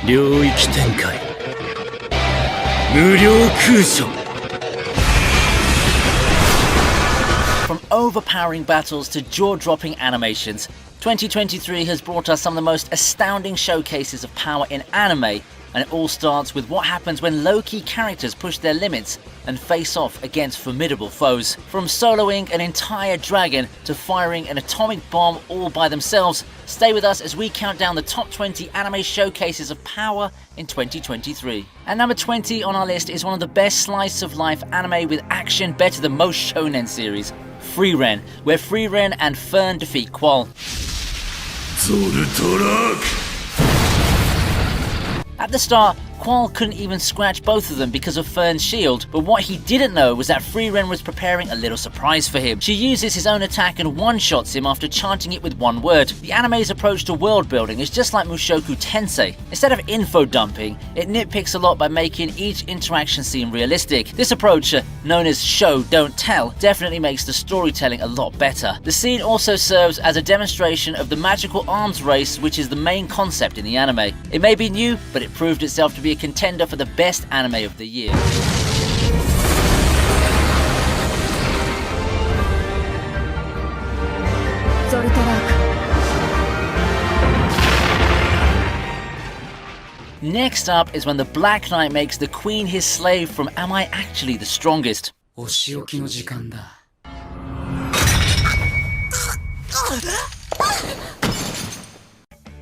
領域展開無料空所 From overpowering battles to jaw-dropping animations, 2023 has brought us some of the most astounding showcases of power in anime, and it all starts with what happens when low-key characters push their limits and face off against formidable foes. From soloing an entire dragon to firing an atomic bomb all by themselves, stay with us as we count down the top 20 anime showcases of power in 2023. At number 20 on our list is one of the best slice-of-life anime with action better than most shonen series, Frieren, where Frieren and Fern defeat Qual. At the start, Qual couldn't even scratch both of them because of Fern's shield, but what he didn't know was that Frieren was preparing a little surprise for him. She uses his own attack and one-shots him after chanting it with one word. The anime's approach to world building is just like Mushoku Tensei. Instead of info dumping, it nitpicks a lot by making each interaction seem realistic. This approach, known as show don't tell, definitely makes the storytelling a lot better. The scene also serves as a demonstration of the magical arms race, which is the main concept in the anime. It may be new, but it proved itself to be a contender for the best anime of the year. Next up is when the Black Knight makes the Queen his slave from Am I Actually the Strongest?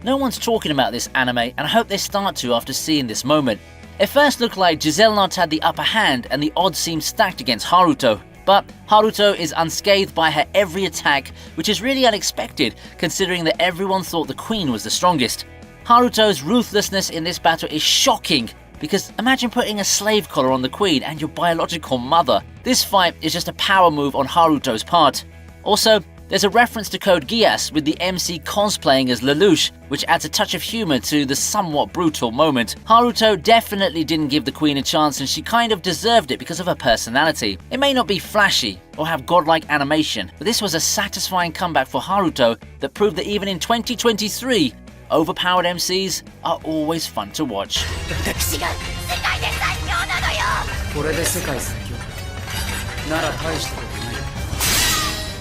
No one's talking about this anime, and I hope they start to after seeing this moment. It first looked like Giselnauts had the upper hand and the odds seemed stacked against Haruto. But Haruto is unscathed by her every attack, which is really unexpected considering that everyone thought the Queen was the strongest. Haruto's ruthlessness in this battle is shocking, because imagine putting a slave collar on the Queen and your biological mother. This fight is just a power move on Haruto's part. Also, there's a reference to Code Geass with the MC cosplaying as Lelouch, which adds a touch of humor to the somewhat brutal moment. Haruto definitely didn't give the Queen a chance, and she kind of deserved it because of her personality. It may not be flashy or have godlike animation, but this was a satisfying comeback for Haruto that proved that even in 2023, overpowered MCs are always fun to watch.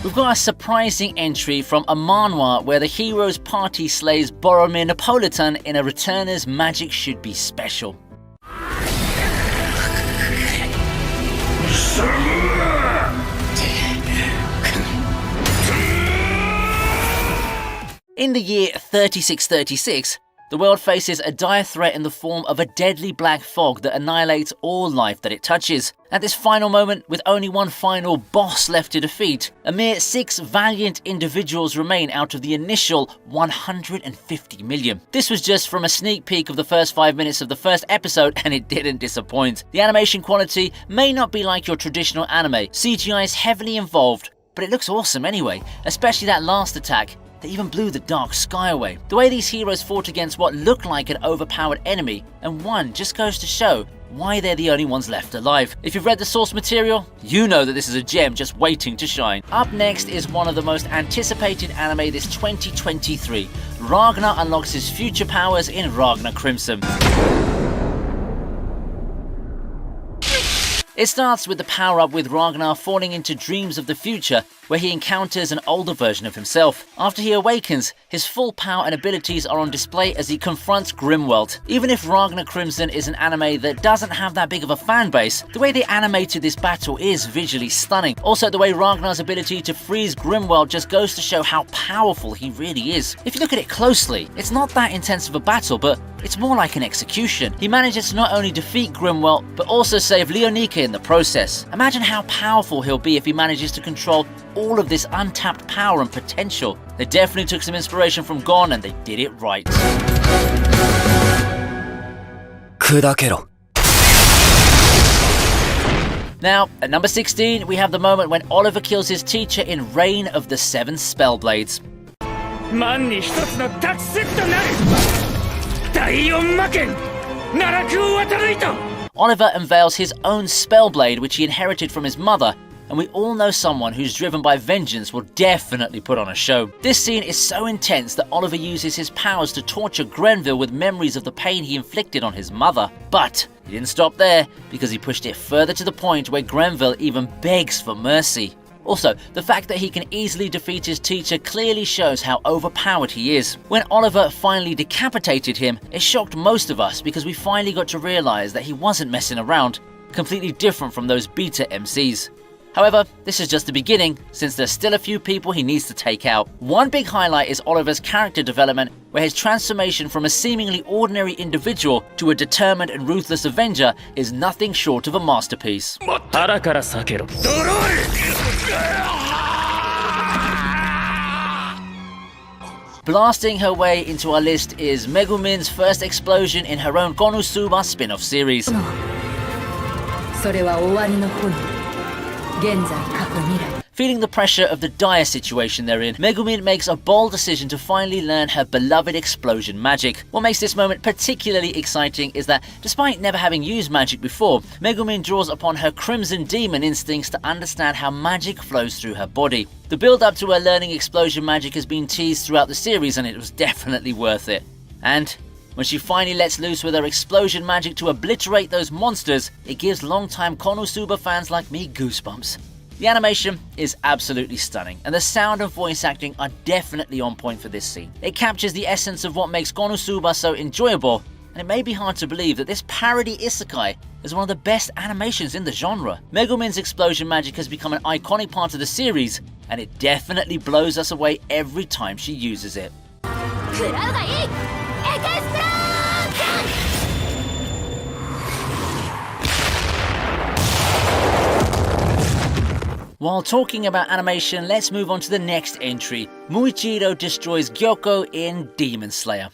We've got a surprising entry from a manhwa where the hero's party slays Boromir Napolitan in a Returner's Magic Should Be special. In the year 3636, the world faces a dire threat in the form of a deadly black fog that annihilates all life that it touches. At this final moment, with only one final boss left to defeat, a mere 6 valiant individuals remain out of the initial 150 million. This was just from a sneak peek of the first 5 minutes of the first episode, and it didn't disappoint. The animation quality may not be like your traditional anime. CGI is heavily involved, but it looks awesome anyway, especially that last attack. They even blew the dark sky away. The way these heroes fought against what looked like an overpowered enemy and won just goes to show why they're the only ones left alive. If you've read the source material, you know that this is a gem just waiting to shine. Up next is one of the most anticipated anime this 2023. Ragnar unlocks his future powers in Ragnar Crimson. It starts with the power-up with Ragnar falling into dreams of the future where he encounters an older version of himself. After he awakens, his full power and abilities are on display as he confronts Grimwald. Even if Ragnar Crimson is an anime that doesn't have that big of a fan base, the way they animated this battle is visually stunning. Also, the way Ragnar's ability to freeze Grimwald just goes to show how powerful he really is. If you look at it closely, it's not that intense of a battle, but it's more like an execution. He manages to not only defeat Grimwald, but also save Leonika in the process. Imagine how powerful he'll be if he manages to control all of this untapped power and potential. They definitely took some inspiration from Gon, and they did it right. Now, at number 16, we have the moment when Oliver kills his teacher in Reign of the Seven Spellblades. Oliver unveils his own Spellblade, which he inherited from his mother, and we all know someone who's driven by vengeance will definitely put on a show. This scene is so intense that Oliver uses his powers to torture Grenville with memories of the pain he inflicted on his mother. But he didn't stop there, because he pushed it further to the point where Grenville even begs for mercy. Also, the fact that he can easily defeat his teacher clearly shows how overpowered he is. When Oliver finally decapitated him, it shocked most of us because we finally got to realize that he wasn't messing around, completely different from those beta MCs. However, this is just the beginning, since there's still a few people he needs to take out. One big highlight is Oliver's character development, where his transformation from a seemingly ordinary individual to a determined and ruthless Avenger is nothing short of a masterpiece. Blasting her way into our list is Megumin's first explosion in her own Konosuba spin-off series. それは終わりの本。現在、過去、未来。 Feeling the pressure of the dire situation they're in, Megumin makes a bold decision to finally learn her beloved explosion magic. What makes this moment particularly exciting is that, despite never having used magic before, Megumin draws upon her Crimson Demon instincts to understand how magic flows through her body. The build-up to her learning explosion magic has been teased throughout the series, and it was definitely worth it. And when she finally lets loose with her explosion magic to obliterate those monsters, it gives long-time Konosuba fans like me goosebumps. The animation is absolutely stunning, and the sound and voice acting are definitely on point for this scene. It captures the essence of what makes Konosuba so enjoyable, and it may be hard to believe that this parody isekai is one of the best animations in the genre. Megumin's explosion magic has become an iconic part of the series, and it definitely blows us away every time she uses it. While talking about animation, let's move on to the next entry. Muichiro destroys Gyoko in Demon Slayer.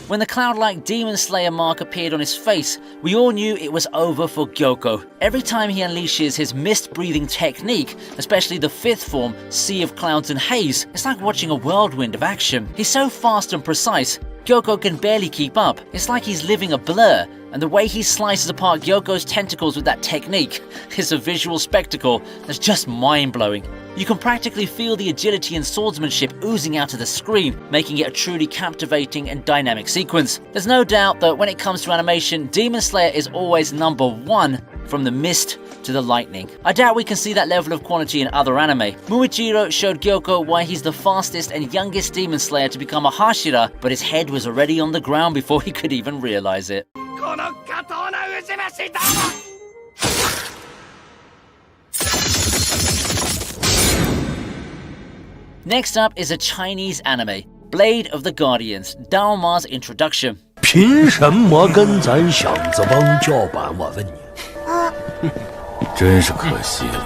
When the cloud-like Demon Slayer mark appeared on his face, we all knew it was over for Gyoko. Every time he unleashes his mist-breathing technique, especially the fifth form, Sea of Clouds and Haze, it's like watching a whirlwind of action. He's so fast and precise, Gyoko can barely keep up. It's like he's living a blur, and the way he slices apart Gyoko's tentacles with that technique is a visual spectacle that's just mind-blowing. You can practically feel the agility and swordsmanship oozing out of the screen, making it a truly captivating and dynamic sequence. There's no doubt that when it comes to animation, Demon Slayer is always number one, from the mist to the lightning. I doubt we can see that level of quality in other anime. Muichiro showed Gyoko why he's the fastest and youngest Demon Slayer to become a Hashira, but his head was already on the ground before he could even realize it. Next up is a Chinese anime, Blade of the Guardians, Daoma's introduction. 凭什么跟咱小子帮叫板？我问你。真是可惜了，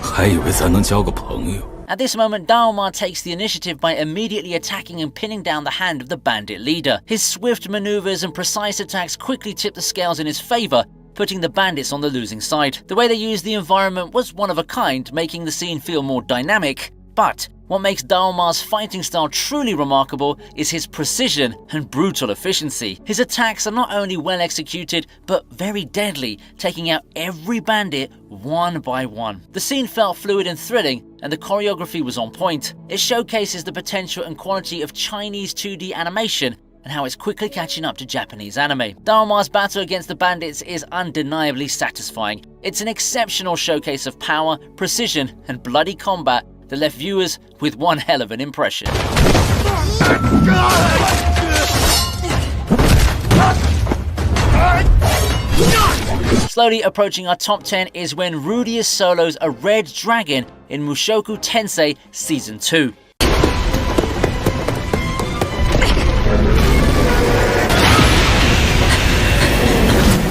还以为咱能交个朋友。 At this moment, Daoma takes the initiative by immediately attacking and pinning down the hand of the bandit leader. His swift maneuvers and precise attacks quickly tip the scales in his favor, putting the bandits on the losing side. The way they used the environment was one of a kind, making the scene feel more dynamic. But what makes Daoma's fighting style truly remarkable is his precision and brutal efficiency. His attacks are not only well executed, but very deadly, taking out every bandit one by one. The scene felt fluid and thrilling, and the choreography was on point. It showcases the potential and quality of Chinese 2D animation and how it's quickly catching up to Japanese anime. Daoma's battle against the bandits is undeniably satisfying. It's an exceptional showcase of power, precision, and bloody combat that left viewers with one hell of an impression. Slowly approaching our top 10 is when Rudeus solos a red dragon in Mushoku Tensei Season 2.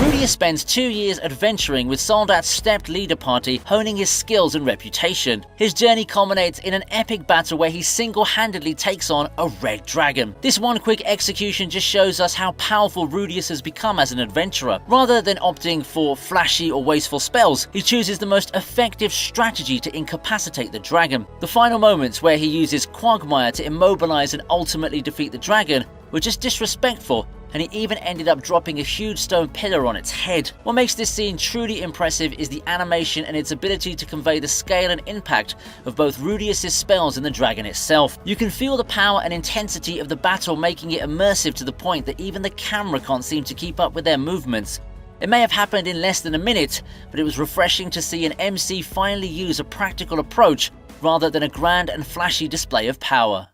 Rudeus spends 2 years adventuring with Soldat's stepped leader party, honing his skills and reputation. His journey culminates in an epic battle where he single-handedly takes on a red dragon. This one quick execution just shows us how powerful Rudeus has become as an adventurer. Rather than opting for flashy or wasteful spells, he chooses the most effective strategy to incapacitate the dragon. The final moments where he uses Quagmire to immobilize and ultimately defeat the dragon were just disrespectful and he even ended up dropping a huge stone pillar on its head. What makes this scene truly impressive is the animation and its ability to convey the scale and impact of both Rudeus' spells and the dragon itself. You can feel the power and intensity of the battle, making it immersive to the point that even the camera can't seem to keep up with their movements. It may have happened in less than a minute, but it was refreshing to see an MC finally use a practical approach rather than a grand and flashy display of power.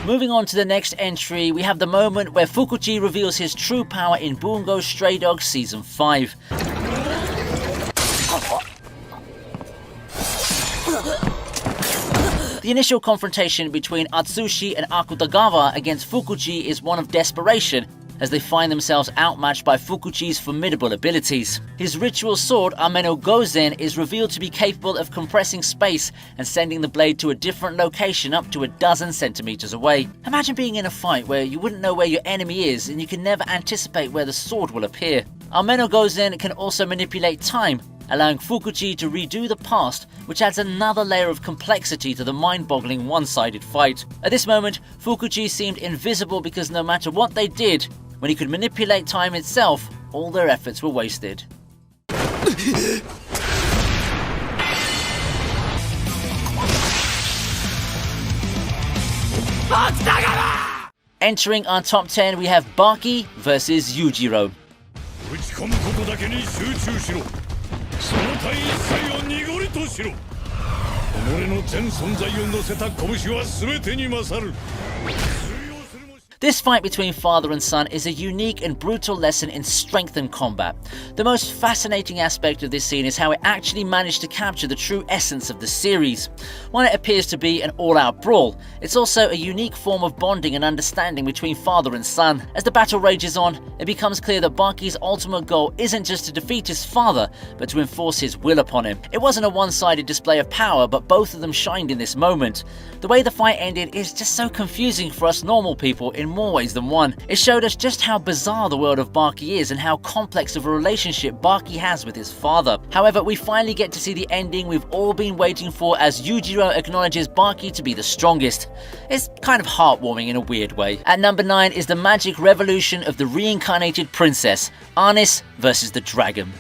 Moving on to the next entry, we have the moment where Fukuchi reveals his true power in Bungo Stray Dogs Season 5. The initial confrontation between Atsushi and Akutagawa against Fukuchi is one of desperation, as they find themselves outmatched by Fukuchi's formidable abilities. His ritual sword, Ameno Gozen, is revealed to be capable of compressing space and sending the blade to a different location up to 12 centimeters away. Imagine being in a fight where you wouldn't know where your enemy is and you can never anticipate where the sword will appear. Ameno Gozen can also manipulate time, allowing Fukuchi to redo the past, which adds another layer of complexity to the mind-boggling one-sided fight. At this moment, Fukuchi seemed invisible because no matter what they did, when he could manipulate time itself, all their efforts were wasted. Entering our top 10, we have Baki vs Yujiro. This fight between father and son is a unique and brutal lesson in strength and combat. The most fascinating aspect of this scene is how it actually managed to capture the true essence of the series. While it appears to be an all-out brawl, it's also a unique form of bonding and understanding between father and son. As the battle rages on, it becomes clear that Baki's ultimate goal isn't just to defeat his father, but to enforce his will upon him. It wasn't a one-sided display of power, but both of them shined in this moment. The way the fight ended is just so confusing for us normal people in more ways than one. It showed us just how bizarre the world of Baki is and how complex of a relationship Baki has with his father. However, we finally get to see the ending we've all been waiting for as Yujiro acknowledges Baki to be the strongest. It's kind of heartwarming in a weird way. At number 9 is the magic revolution of the reincarnated princess, Arnis versus the dragon.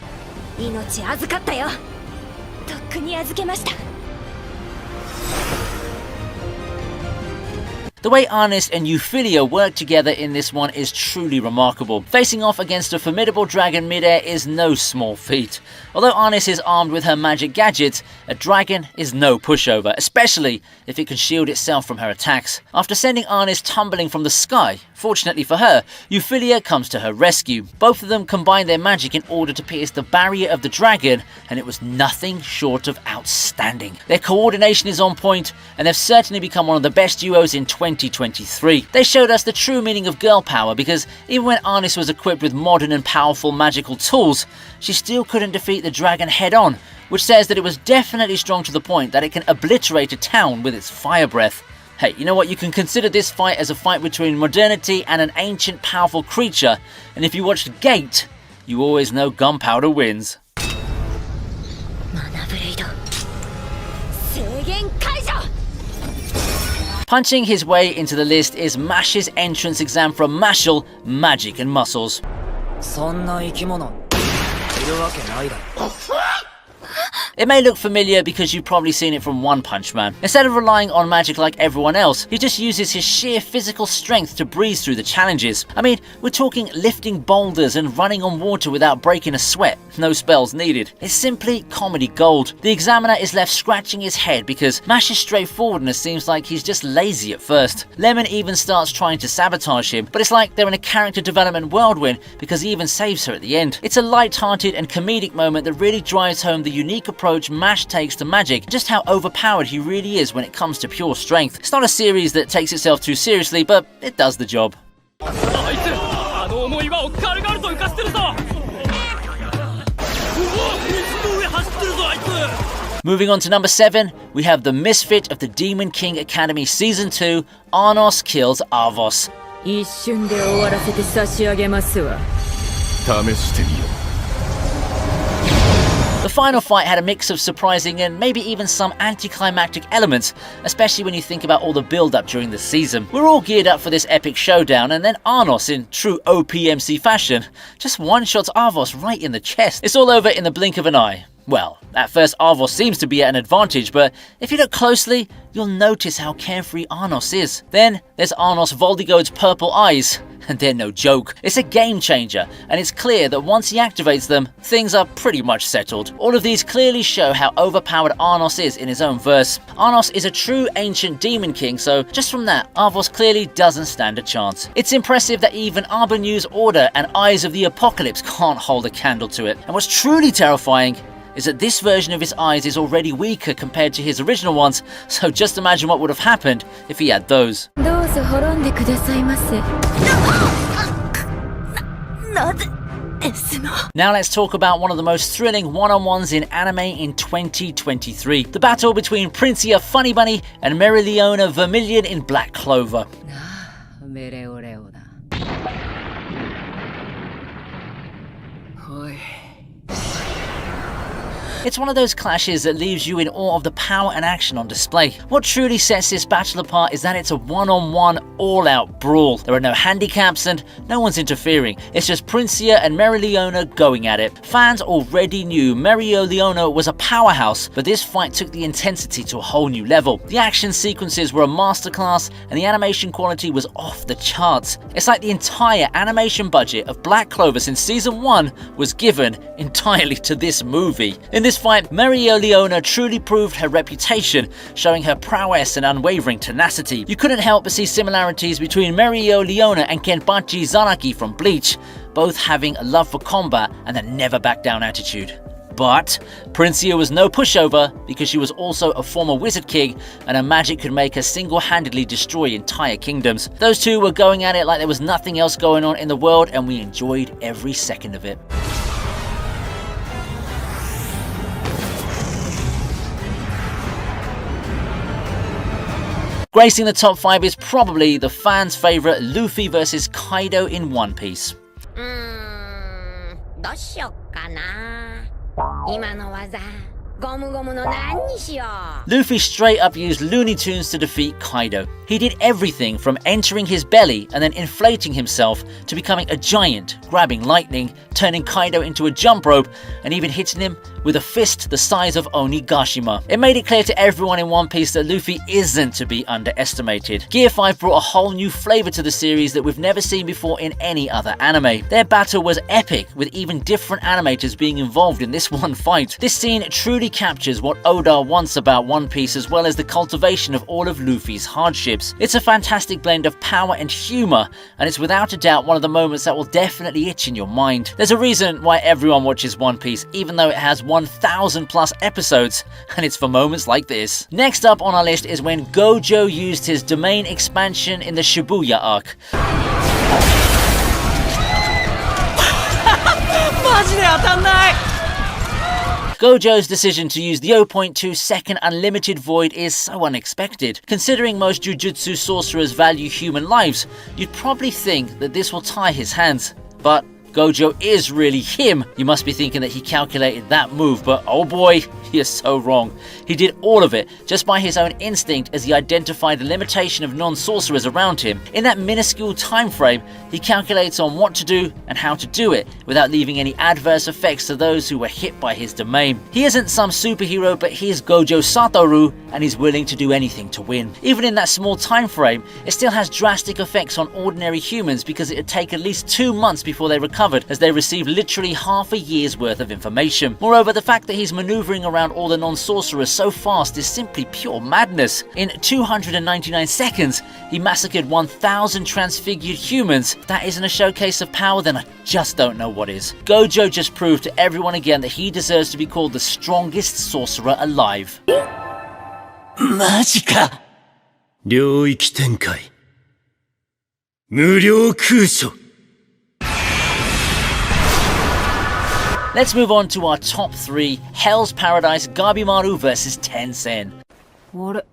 The way Arnis and Euphilia work together in this one is truly remarkable. Facing off against a formidable dragon midair is no small feat. Although Arnis is armed with her magic gadgets, a dragon is no pushover, especially if it can shield itself from her attacks. After sending Arnis tumbling from the sky, fortunately for her, Euphilia comes to her rescue. Both of them combine their magic in order to pierce the barrier of the dragon, and it was nothing short of outstanding. Their coordination is on point, and they've certainly become one of the best duos in 2023. They showed us the true meaning of girl power, because even when Arnis was equipped with modern and powerful magical tools, she still couldn't defeat the dragon head on, which says that it was definitely strong to the point that it can obliterate a town with its fire breath. Hey, you know what? You can consider this fight as a fight between modernity and an ancient powerful creature, and if you watched Gate, you always know gunpowder wins. Punching his way into the list is Mash's entrance exam from Mashle, Magic and Muscles. It may look familiar because you've probably seen it from One Punch Man. Instead of relying on magic like everyone else, he just uses his sheer physical strength to breeze through the challenges. I mean, we're talking lifting boulders and running on water without breaking a sweat. No spells needed. It's simply comedy gold. The examiner is left scratching his head because Mash's straightforwardness seems like he's just lazy at first. Lemon even starts trying to sabotage him, but it's like they're in a character development whirlwind because he even saves her at the end. It's a light-hearted and comedic moment that really drives home the unique approach Mash takes to magic, just how overpowered he really is when it comes to pure strength. It's not a series that takes itself too seriously, but it does the job. Moving on to number 7, we have the misfit of the Demon King Academy Season 2, Arnos kills Arvos. The final fight had a mix of surprising and maybe even some anticlimactic elements, especially when you think about all the build-up during the season. We're all geared up for this epic showdown, and then Arnos, in true OPMC fashion, just one-shots Arvos right in the chest. It's all over in the blink of an eye. Well, at first Arvos seems to be at an advantage, but if you look closely, you'll notice how carefree Arnos is. Then there's Arnos Voldigode's purple eyes, and they're no joke. It's a game changer, and it's clear that once he activates them, things are pretty much settled. All of these clearly show how overpowered Arnos is in his own verse. Arnos is a true ancient demon king, so just from that, Arvos clearly doesn't stand a chance. It's impressive that even Arbanu's Order and Eyes of the Apocalypse can't hold a candle to it. And what's truly terrifying is that this version of his eyes is already weaker compared to his original ones, so just imagine what would have happened if he had those. Now let's talk about one of the most thrilling one-on-ones in anime in 2023. The battle between Princia Funny Bunny and Mereoleona Vermilion in Black Clover. It's one of those clashes that leaves you in awe of the power and action on display. What truly sets this battle apart is that it's a one-on-one, all-out brawl. There are no handicaps and no one's interfering. It's just Princia and Mereoleona going at it. Fans already knew Mereoleona was a powerhouse, but this fight took the intensity to a whole new level. The action sequences were a masterclass, and the animation quality was off the charts. It's like the entire animation budget of Black Clover since season 1 was given entirely to this movie. In this fight, Mereoleona truly proved her reputation, showing her prowess and unwavering tenacity. You couldn't help but see similarities between Mereoleona and Kenpachi Zaraki from Bleach, both having a love for combat and a never back down attitude. But Princia was no pushover because she was also a former wizard king, and her magic could make her single-handedly destroy entire kingdoms. Those two were going at it like there was nothing else going on in the world, and we enjoyed every second of it. Gracing the top 5 is probably the fans' favourite Luffy vs Kaido in One Piece. Luffy straight up used Looney Tunes to defeat Kaido. He did everything from entering his belly and then inflating himself to becoming a giant, grabbing lightning, turning Kaido into a jump rope, and even hitting him with a fist the size of Onigashima. It made it clear to everyone in One Piece that Luffy isn't to be underestimated. Gear 5 brought a whole new flavour to the series that we've never seen before in any other anime. Their battle was epic, with even different animators being involved in this one fight. This scene truly captures what Oda wants about One Piece, as well as the cultivation of all of Luffy's hardships. It's a fantastic blend of power and humour, and it's without a doubt one of the moments that will definitely itch in your mind. There's a reason why everyone watches One Piece, even though it has 1,000 plus episodes, and it's for moments like this. Next up on our list is when Gojo used his domain expansion in the Shibuya arc. Gojo's decision to use the 0.2 second unlimited void is so unexpected. Considering most jujutsu sorcerers value human lives, you'd probably think that this will tie his hands. But Gojo is really him. You must be thinking that he calculated that move, but oh boy, he is so wrong. He did all of it just by his own instinct as he identified the limitation of non-sorcerers around him. In that minuscule time frame, he calculates on what to do and how to do it without leaving any adverse effects to those who were hit by his domain. He isn't some superhero, but he is Gojo Satoru, and he's willing to do anything to win. Even in that small time frame, it still has drastic effects on ordinary humans because it would take at least 2 months before they recovered, as they received literally half a year's worth of information. Moreover, the fact that he's maneuvering around all the non-sorcerers so fast is simply pure madness. In 299 seconds, he massacred 1,000 transfigured humans. If that isn't a showcase of power, then I just don't know what is. Gojo just proved to everyone again that he deserves to be called the strongest sorcerer alive. マジか。領域展開。無料空所。 Let's move on to our top 3, Hell's Paradise Gabimaru vs Tencent. What?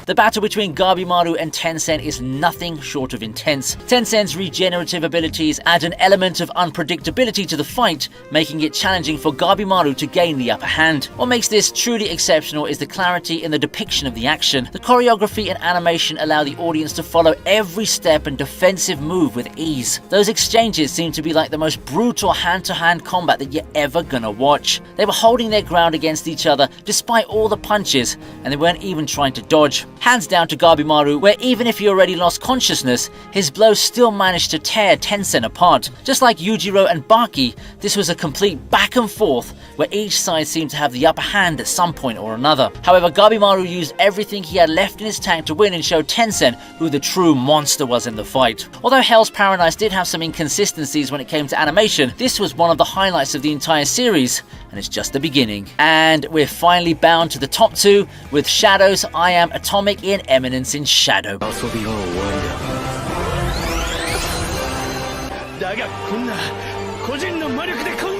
The battle between Gabimaru and Tencent is nothing short of intense. Tencent's regenerative abilities add an element of unpredictability to the fight, making it challenging for Gabimaru to gain the upper hand. What makes this truly exceptional is the clarity in the depiction of the action. The choreography and animation allow the audience to follow every step and defensive move with ease. Those exchanges seem to be like the most brutal hand-to-hand combat that you're ever gonna watch. They were holding their ground against each other despite all the punches, and they weren't even trying to dodge. Hands down to Gabimaru, where even if he already lost consciousness, his blows still managed to tear Tencent apart. Just like Yujiro and Baki, this was a complete back and forth where each side seemed to have the upper hand at some point or another. However, Gabimaru used everything he had left in his tank to win and show Tencent who the true monster was in the fight. Although Hell's Paradise did have some inconsistencies when it came to animation, this was one of the highlights of the entire series, and it's just the beginning. And we're finally bound to the top two with Shadow's I Am Atomic in Eminence in Shadow.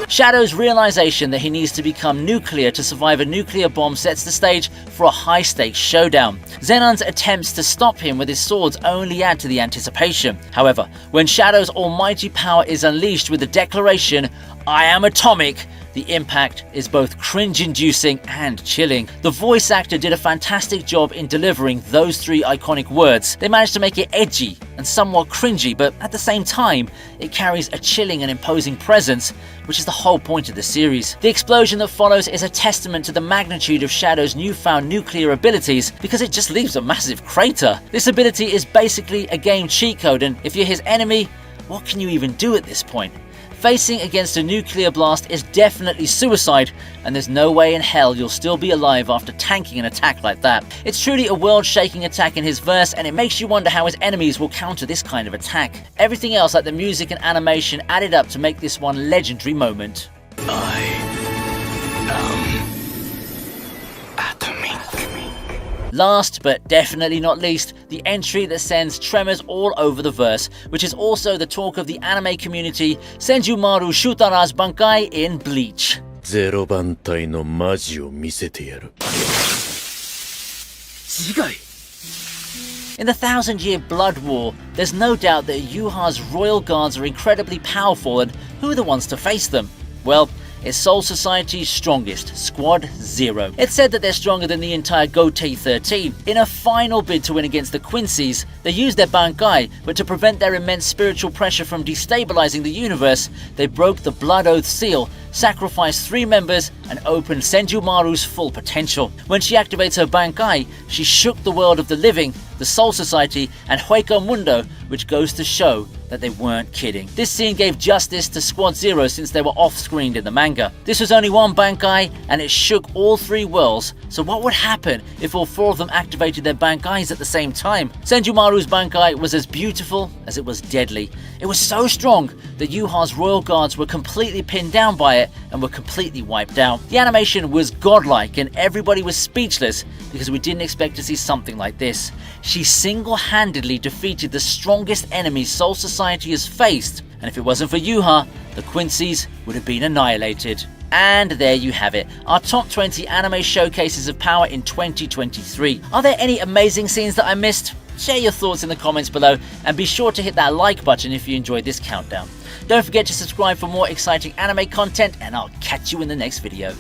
Shadow's realization that he needs to become nuclear to survive a nuclear bomb sets the stage for a high-stakes showdown. Zenon's attempts to stop him with his swords only add to the anticipation. However, when Shadow's almighty power is unleashed with the declaration, "I am atomic," the impact is both cringe-inducing and chilling. The voice actor did a fantastic job in delivering those three iconic words. They managed to make it edgy and somewhat cringy, but at the same time, it carries a chilling and imposing presence, which is the whole point of the series. The explosion that follows is a testament to the magnitude of Shadow's newfound nuclear abilities, because it just leaves a massive crater. This ability is basically a game cheat code, and if you're his enemy, what can you even do at this point? Facing against a nuclear blast is definitely suicide, and there's no way in hell you'll still be alive after tanking an attack like that. It's truly a world-shaking attack in his verse, and it makes you wonder how his enemies will counter this kind of attack. Everything else, like the music and animation, added up to make this one legendary moment. I am atomic. Last, but definitely not least, the entry that sends tremors all over the verse, which is also the talk of the anime community, Senjumaru Shutara's Bankai in Bleach. ゼロ番隊のマジを見せてやる。次回 In the Thousand-Year Blood War, there's no doubt that Yuha's royal guards are incredibly powerful, and who are the ones to face them? Well, it's Soul Society's strongest, Squad Zero. It's said that they're stronger than the entire Gotei 13. In a final bid to win against the Quincy's, they used their Bankai, but to prevent their immense spiritual pressure from destabilizing the universe, they broke the Blood Oath seal, sacrificed 3 members, and opened Senjumaru's full potential. When she activates her Bankai, she shook the world of the living, the Soul Society, and Hueco Mundo, which goes to show that they weren't kidding. This scene gave justice to Squad Zero since they were off-screened in the manga. This was only one Bankai, and it shook all 3 worlds, so what would happen if all 4 of them activated their Bankais at the same time? Senjumaru's Bankai was as beautiful as it was deadly. It was so strong that Yuha's royal guards were completely pinned down by it and were completely wiped out. The animation was godlike, and everybody was speechless because we didn't expect to see something like this. She single-handedly defeated the strongest enemy Soul Society has faced, and if it wasn't for Yuha, the Quincy's would have been annihilated. And there you have it, our top 20 anime showcases of power in 2023. Are there any amazing scenes that I missed? Share your thoughts in the comments below, and be sure to hit that like button if you enjoyed this countdown. Don't forget to subscribe for more exciting anime content, and I'll catch you in the next video.